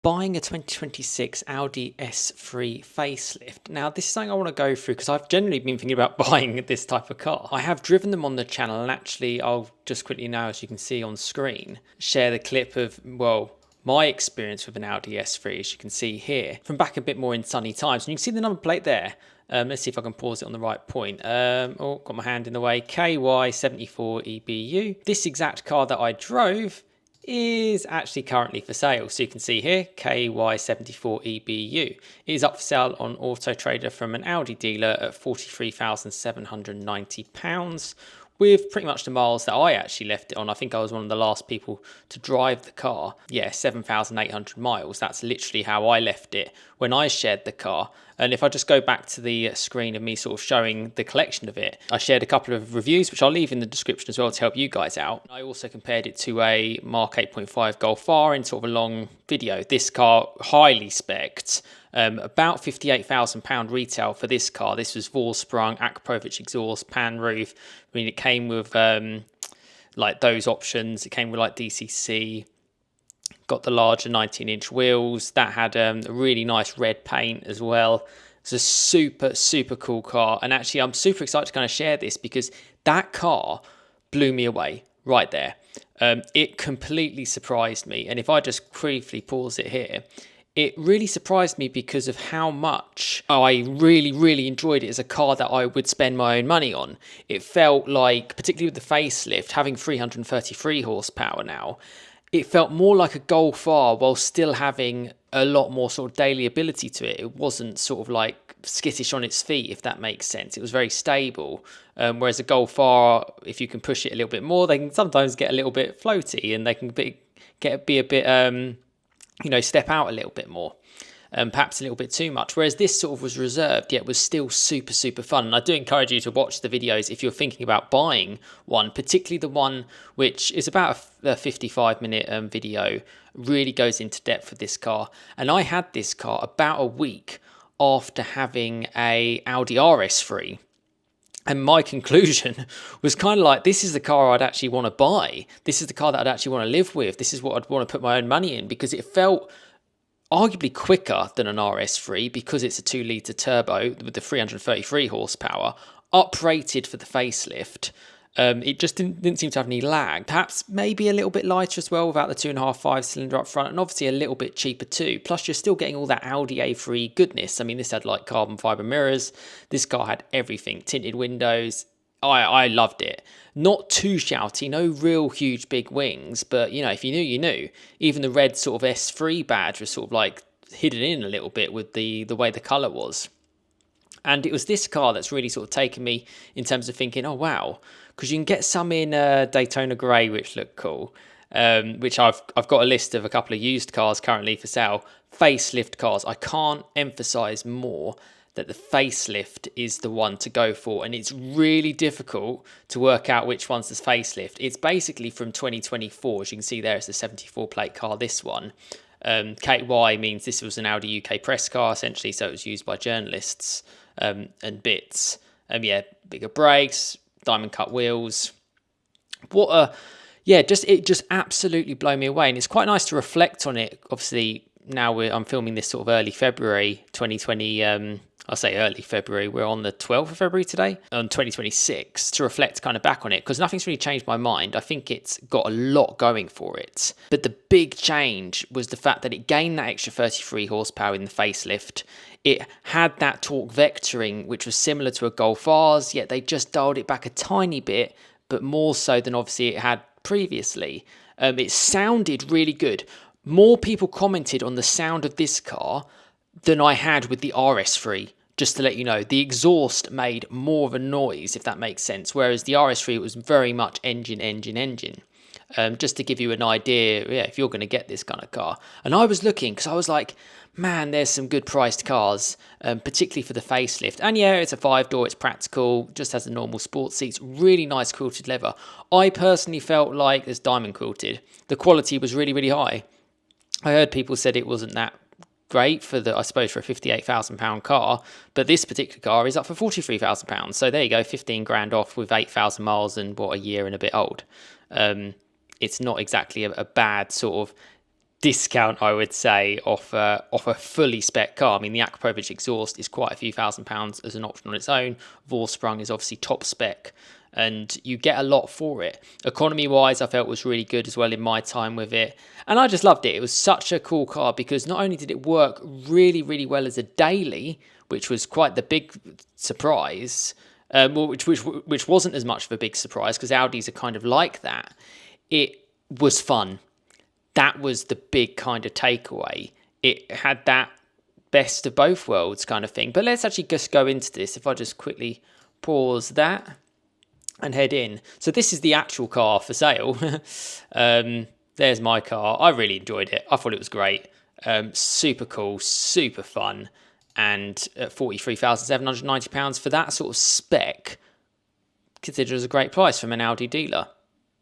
Buying a 2026 Audi S3 Facelift. Now, this is something I want to go through because I've generally been thinking about buying this type of car. I have driven them on the channel, and actually I'll just quickly now, as you can see on screen, share the clip of, well, my experience with an Audi S3, as you can see here, from back a bit more in sunny times. And you can see the number plate there. Let's see if I can pause it on the right point. Oh, got my hand in the way. KY74EBU. This exact car that I drove is actually currently for sale. So you can see here, KY74EBU. It is up for sale on Auto Trader from an Audi dealer at £43,790 with pretty much the miles that I actually left it on. I think I was one of the last people to drive the car. Yeah, 7,800 miles. That's literally how I left it when I shared the car. And if I just go back to the screen of me sort of showing the collection of it, I shared a couple of reviews, which I'll leave in the description as well to help you guys out. I also compared it to a Mark 8.5 Golf R in sort of a long video. This car, highly spec'd, about £58,000 retail for this car. This was four-sprung, Akprovich exhaust, pan roof. I mean, it came with like those options. It came with like DCC. Got the larger 19-inch wheels. That had a really nice red paint as well. It's a super cool car. And actually, I'm super excited to kind of share this because that car blew me away right there. It completely surprised me. And if I just briefly pause it here, it really surprised me because of how much I really enjoyed it as a car that I would spend my own money on. It felt like, particularly with the facelift, having 333 horsepower now, it felt more like a Golf R while still having a lot more sort of daily ability to it. It wasn't sort of like skittish on its feet, if that makes sense. It was very stable. Whereas a Golf R, if you can push it a little bit more, they can sometimes get a little bit floaty and they can be a bit, step out a little bit more. Perhaps a little bit too much, whereas this sort of was reserved, yet was still super fun. And I do encourage you to watch the videos if you're thinking about buying one, particularly the one which is about a 55-minute video, really goes into depth with this car. And I had this car about a week after having a Audi RS3. And my conclusion was kind of like, this is the car I'd actually want to buy. This is the car that I'd actually want to live with. This is what I'd want to put my own money in, because it felt arguably quicker than an RS3 because it's a 2-litre turbo with the 333 horsepower, uprated for the facelift. It just didn't seem to have any lag. Perhaps maybe a little bit lighter as well without the 2.5 5-cylinder up front, and obviously a little bit cheaper too. Plus you're still getting all that Audi A3 goodness. I mean, this had like carbon fibre mirrors. This car had everything, tinted windows. I loved it. Not too shouty, no real huge big wings, but you know, if you knew, you knew. Even the red sort of S3 badge was sort of like hidden in a little bit with the way the colour was. And it was this car that's really sort of taken me in terms of thinking, oh wow, because you can get some in Daytona Grey which look cool, which I've got a list of a couple of used cars currently for sale. Facelift cars, I can't emphasise more that the facelift is the one to go for, and it's really difficult to work out which one's the facelift. It's basically from 2024, as you can see there, it's a 74 plate car, this one. KY means this was an Audi UK press car essentially, so it was used by journalists and bits. Yeah, bigger brakes, diamond cut wheels. It just absolutely blew me away, and it's quite nice to reflect on it. Obviously now I'm filming this sort of early February 2020. I'll say early February, we're on the 12th of February today, on 2026, to reflect kind of back on it, because nothing's really changed my mind. I think it's got a lot going for it. But the big change was the fact that it gained that extra 33 horsepower in the facelift. It had that torque vectoring, which was similar to a Golf R's, yet they just dialed it back a tiny bit, but more so than obviously it had previously. It sounded really good. More people commented on the sound of this car than I had with the RS3. Just to let you know, the exhaust made more of a noise, if that makes sense, whereas the RS3 was very much engine. Just to give you an idea, yeah, if you're going to get this kind of car. And I was looking, because I was like, man, there's some good priced cars, particularly for the facelift. And yeah, it's a 5-door, it's practical, just has the normal sports seats, really nice quilted leather. I personally felt like it's diamond quilted. The quality was really high. I heard people said it wasn't that great for for a £58,000 car, but this particular car is up for £43,000. So there you go, 15 grand off with 8,000 miles and a year and a bit old. It's not exactly a bad sort of discount, I would say, off a fully spec car. I mean, the Akrapovic exhaust is quite a few £1,000s as an option on its own. Vorsprung is obviously top spec, and you get a lot for it. Economy wise, I felt was really good as well in my time with it, and I just loved it. It was such a cool car because not only did it work really, really well as a daily, which was quite the big surprise, which wasn't as much of a big surprise because Audis are kind of like that. It was fun. That was the big kind of takeaway. It had that best of both worlds kind of thing. But let's actually just go into this. If I just quickly pause that and head in. So this is the actual car for sale. There's my car. I really enjoyed it. I thought it was great. Super cool, super fun. And at £43,790 for that sort of spec, considered as a great price from an Audi dealer.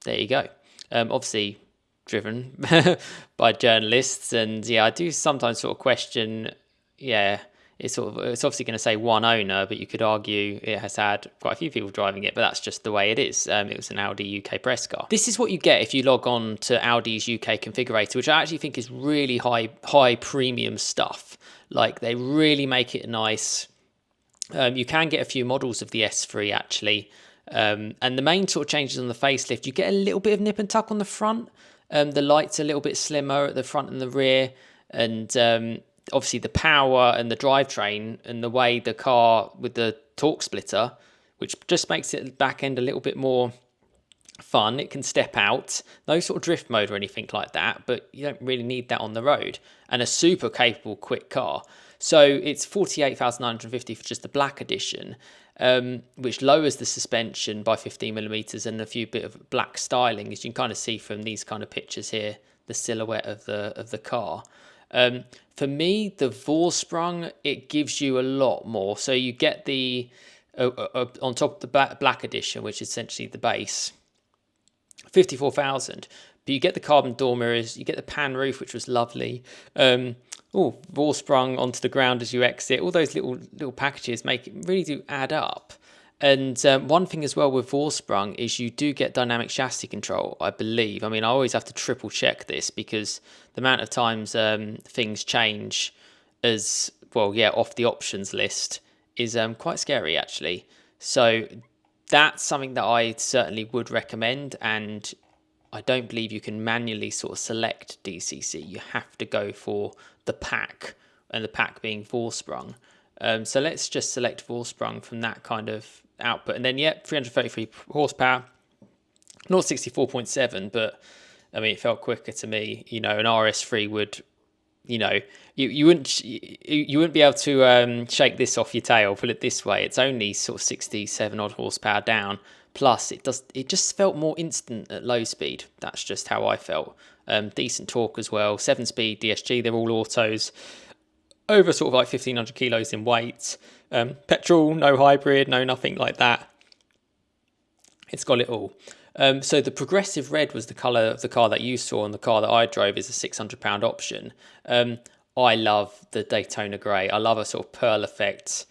There you go. Obviously driven by journalists, and yeah, I do sometimes sort of question, it's obviously going to say one owner, but you could argue it has had quite a few people driving it, but that's just the way it is. It was an Audi UK press car. This is what you get if you log on to Audi's UK configurator, which I actually think is really high premium stuff. Like, they really make it nice. You can get a few models of the S3 actually, and the main sort of changes on the facelift, you get a little bit of nip and tuck on the front. The lights are a little bit slimmer at the front and the rear, and obviously the power and the drivetrain and the way the car with the torque splitter, which just makes it back end a little bit more fun. It can step out, no sort of drift mode or anything like that, but you don't really need that on the road, and a super capable quick car. So it's £48,950 for just the black edition, which lowers the suspension by 15mm and a few bit of black styling, as you can kind of see from these kind of pictures here, the silhouette of the car. For me, the Vorsprung, it gives you a lot more. So you get the on top of the black edition, which is essentially the base, 54,000. But you get the carbon door mirrors, you get the pan roof, which was lovely. Vorsprung onto the ground as you exit. All those little packages really do add up. And one thing as well with Vorsprung is you do get dynamic chassis control, I believe. I mean, I always have to triple check this because the amount of times things change as well, off the options list is quite scary actually. So that's something that I certainly would recommend, and I don't believe you can manually sort of select DCC. You have to go for the pack, and the pack being Vorsprung. So let's just select Vorsprung from that kind of output. And then, 333 horsepower, not 64.7, but I mean, it felt quicker to me. You know, an RS3 would, you wouldn't be able to shake this off your tail, put it this way. It's only sort of 67 odd horsepower down. Plus, it just felt more instant at low speed. That's just how I felt. Decent torque as well. 7-speed DSG, they're all autos. Over sort of like 1,500 kilos in weight. Petrol, no hybrid, no nothing like that. It's got it all. So the progressive red was the colour of the car that you saw, and the car that I drove is a £600 option. I love the Daytona grey. I love a sort of pearl effect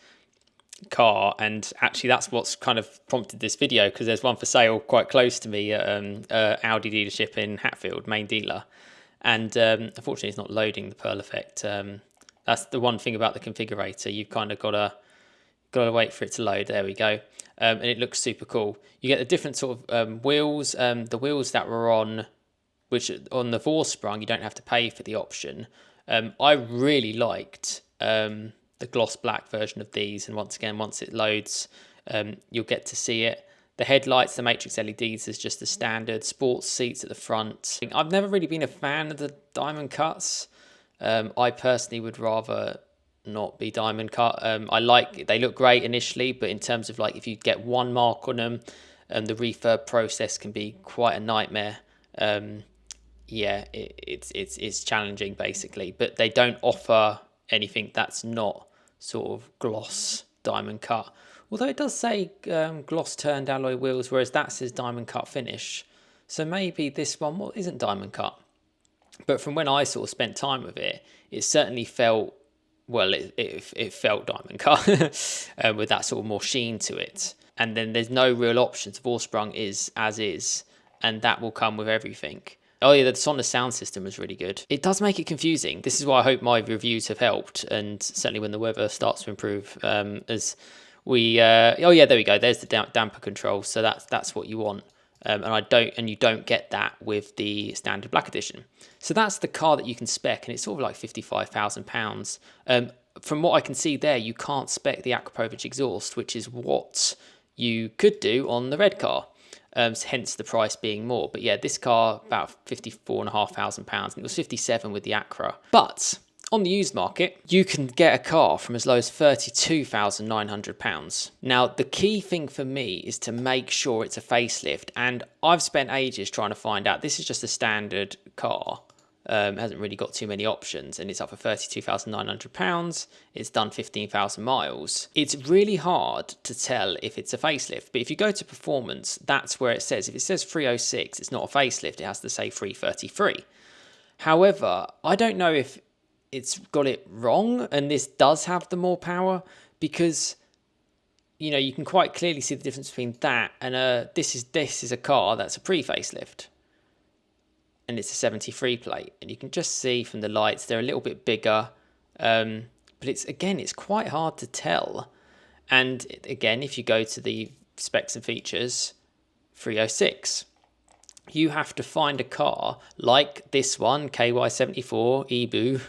car, and actually that's what's kind of prompted this video, because there's one for sale quite close to me at Audi dealership in Hatfield, main dealer, and unfortunately it's not loading the pearl effect. That's the one thing about the configurator. You've kind of got to wait for it to load. There we go. And it looks super cool. You get the different sort of wheels. The wheels that were on, which on the Vorsprung, you don't have to pay for the option. I really liked the gloss black version of these, and once again, once it loads, you'll get to see it. The headlights, the matrix LEDs is just the standard. Sports seats at the front. I've never really been a fan of the diamond cuts. I personally would rather not be diamond cut. They look great initially, but in terms of like if you get one mark on them, the refurb process can be quite a nightmare. It's challenging basically, but they don't offer anything that's not sort of gloss diamond cut. Although it does say gloss turned alloy wheels, whereas that says diamond cut finish. So maybe this one isn't diamond cut. But from when I sort of spent time with it, it certainly felt, well, it felt diamond cut with that sort of more sheen to it. And then there's no real options. Vorsprung is as is, and that will come with everything. Oh yeah, the Sonus sound system was really good. It does make it confusing. This is why I hope my reviews have helped, and certainly when the weather starts to improve, as we, oh yeah, there we go. There's the damper control. So that's what you want. And you don't get that with the standard black edition. So that's the car that you can spec, and it's sort of like £55,000. From what I can see there, you can't spec the Akrapovic exhaust, which is what you could do on the red car. Hence the price being more. But yeah, this car about £54,500, and it was 57 with the Acra. But on the used market, you can get a car from as low as £32,900. Now, the key thing for me is to make sure it's a facelift, and I've spent ages trying to find out. This is just a standard car. Hasn't really got too many options, and it's up for £32,900. It's done 15,000 miles. It's really hard to tell if it's a facelift, but if you go to performance, that's where it says. If it says 306, it's not a facelift. It has to say 333. However, I don't know if it's got it wrong, and this does have the more power, because you can quite clearly see the difference between that and this is a car that's a pre-facelift. And it's a 73 plate, and you can just see from the lights they're a little bit bigger, but it's quite hard to tell. And again, if you go to the specs and features, 306, you have to find a car like this one, KY74 Ebu,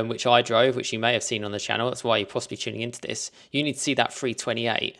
which I drove, which you may have seen on the channel. That's why you're possibly tuning into this. You need to see that 328.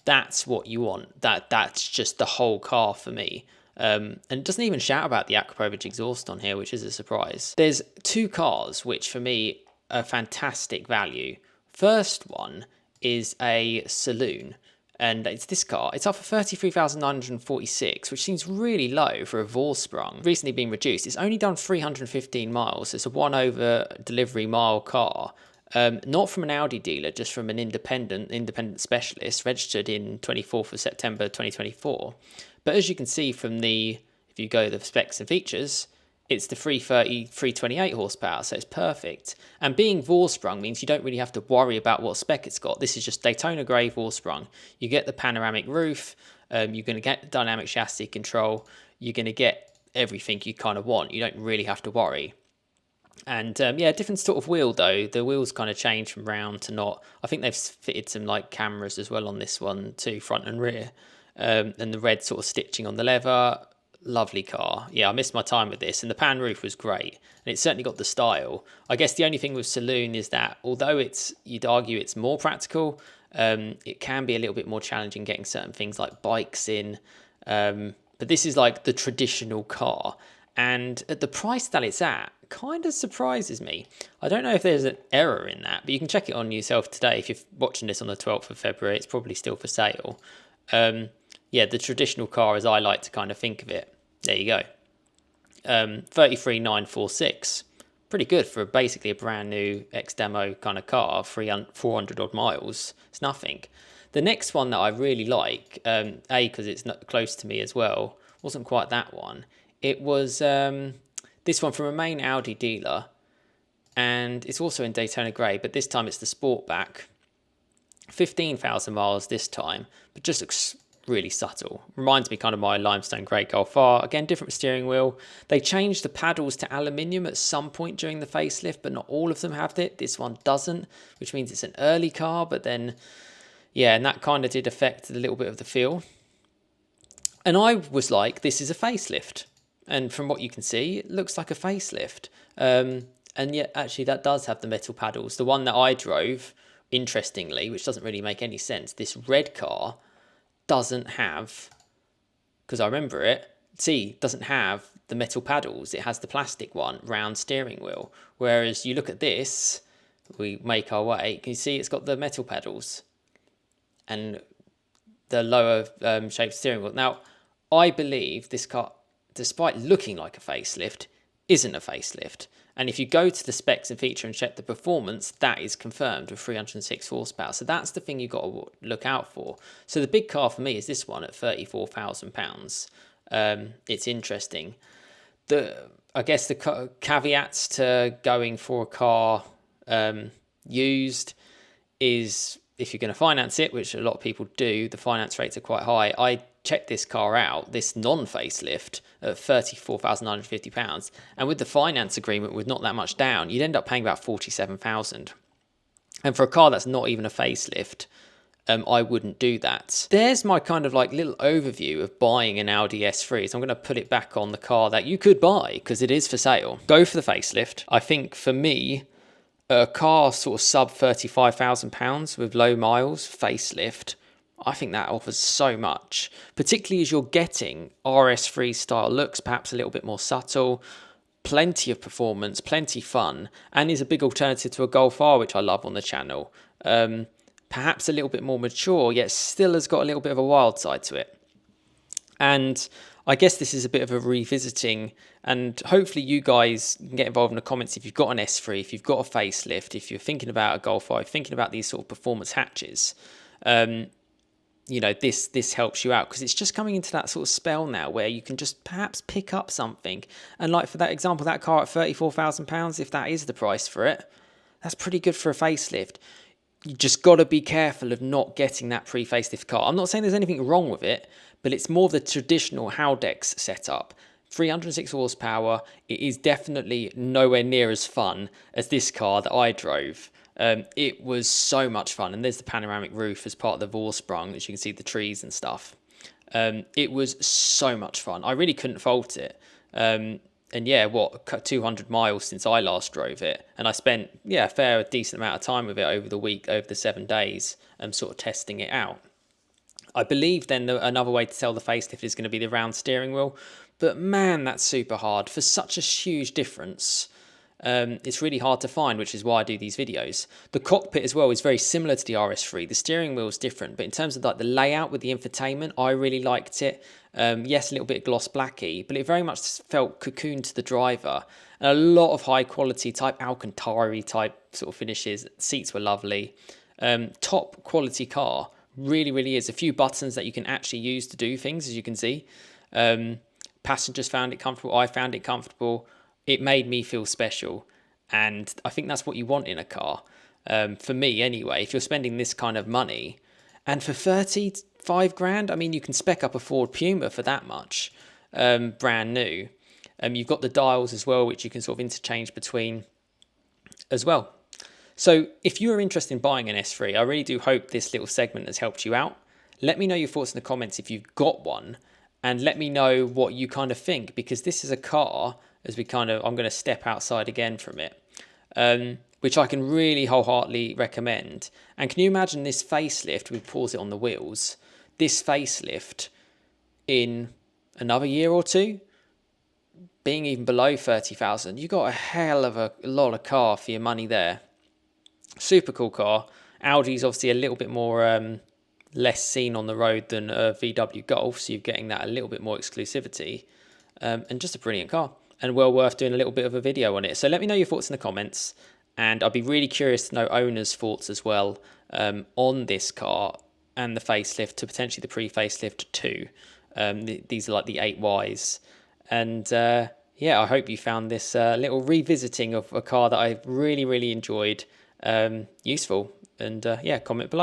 That's what you want. That's just the whole car for me. And it doesn't even shout about the Akrapovic exhaust on here, which is a surprise. There's two cars which for me are fantastic value. First one is a saloon, and it's this car. It's up for 33,946, which seems really low for a Vorsprung. Recently been reduced. It's only done 315 miles. It's a 1 over delivery mile car. Not from an Audi dealer, just from an independent specialist, registered in 24th of September 2024. But as you can see from if you go to the specs and features, it's the 330, 328 horsepower, so it's perfect. And being Vorsprung means you don't really have to worry about what spec it's got. This is just Daytona grey Vorsprung. You get the panoramic roof, you're going to get dynamic chassis control, you're going to get everything you kind of want. You don't really have to worry. And yeah, different sort of wheel though. The wheels kind of change from round to not. I think they've fitted some like cameras as well on this one too, front and rear. And the red sort of stitching on the leather. Lovely car. Yeah, I missed my time with this, and the pan roof was great, and it's certainly got the style. I guess the only thing with saloon is that although you'd argue it's more practical, it can be a little bit more challenging getting certain things like bikes in. But this is like the traditional car, and at the price that it's at, kind of surprises me. I don't know if there's an error in that, but you can check it on yourself today. If you're watching this on the 12th of February, it's probably still for sale. Yeah, the traditional car as I like to kind of think of it. There you go. 33,946. Pretty good for basically a brand new ex-demo kind of car, 400 odd miles. It's nothing. The next one that I really like, because it's not close to me as well, wasn't quite that one. It was this one from a main Audi dealer, and it's also in Daytona grey, but this time it's the Sportback. 15,000 miles this time, but just looks really subtle. Reminds me kind of my limestone grey Golf R. Again, different steering wheel. They changed the paddles to aluminium at some point during the facelift, but not all of them have it. This one doesn't, which means it's an early car, but then, yeah, and that kind of did affect a little bit of the feel. And I was like, this is a facelift. And from what you can see, it looks like a facelift. And yet, actually, that does have the metal paddles. The one that I drove, interestingly, which doesn't really make any sense, this red car doesn't have, because I remember it, doesn't have the metal paddles. It has the plastic one, round steering wheel. Whereas you look at this, we make our way, can you see it's got the metal pedals and the lower shaped steering wheel. Now, I believe this car, despite looking like a facelift, isn't a facelift. And if you go to the specs and feature and check the performance, that is confirmed with 306 horsepower. So that's the thing you've got to look out for. So the big car for me is this one at £34,000. It's interesting. I guess the caveats to going for a car used is if you're going to finance it, which a lot of people do, the finance rates are quite high. I checked this car out, this non-facelift, at £34,950, and with the finance agreement with not that much down, you'd end up paying about £47,000. And for a car that's not even a facelift, I wouldn't do that. There's my kind of like little overview of buying an Audi S3. So I'm going to put it back on the car that you could buy because it is for sale. Go for the facelift. I think for me, a car sort of sub £35,000 with low miles, facelift, I think that offers so much, particularly as you're getting RS3 style looks, perhaps a little bit more subtle, plenty of performance, plenty fun, and is a big alternative to a Golf R, which I love on the channel. Perhaps a little bit more mature, yet still has got a little bit of a wild side to it. And I guess this is a bit of a revisiting, and hopefully you guys can get involved in the comments if you've got an S3, if you've got a facelift, if you're thinking about a Golf R, thinking about these sort of performance hatches. You know, this helps you out because it's just coming into that sort of spell now where you can just perhaps pick up something. And like for that example, that car at £34,000, if that is the price for it, that's pretty good for a facelift. You just got to be careful of not getting that pre-facelift car. I'm not saying there's anything wrong with it, but it's more the traditional Haldex setup. 306 horsepower. It is definitely nowhere near as fun as this car that I drove. It was so much fun. And there's the panoramic roof as part of the Vorsprung, as you can see the trees and stuff. It was so much fun. I really couldn't fault it. And yeah, 200 miles since I last drove it. And I spent, a decent amount of time with it over the week, over the 7 days, sort of testing it out. I believe then another way to sell the facelift is going to be the round steering wheel. But man, that's super hard. For such a huge difference, it's really hard to find, which is why I do these videos. The cockpit as well is very similar to the RS3. The steering wheel is different, but in terms of like the layout with the infotainment, I really liked it. Yes, a little bit gloss blacky, but it very much felt cocooned to the driver. And a lot of high quality type Alcantara type sort of finishes. Seats were lovely. Top quality car, really is. A few buttons that you can actually use to do things, as you can see. Passengers found it comfortable. I found it comfortable. It made me feel special. And I think that's what you want in a car. For me anyway, if you're spending this kind of money, and for 35 grand, I mean, you can spec up a Ford Puma for that much, brand new. You've got the dials as well, which you can sort of interchange between as well. So if you are interested in buying an S3, I really do hope this little segment has helped you out. Let me know your thoughts in the comments if you've got one, and let me know what you kind of think, because this is a car, as I'm going to step outside again from it, which I can really wholeheartedly recommend. And can you imagine this facelift, we pause it on the wheels, this facelift in another year or two, being even below 30,000, you got a hell of a lot of car for your money there. Super cool car. Audi's obviously a little bit more less seen on the road than a VW Golf, so you're getting that a little bit more exclusivity. And just a brilliant car, and well worth doing a little bit of a video on it. So let me know your thoughts in the comments, and I'd be really curious to know owners' thoughts as well on this car and the facelift to potentially the pre-facelift too. These are like the 8Ys. And yeah, I hope you found this little revisiting of a car that I've really enjoyed useful. And yeah, comment below.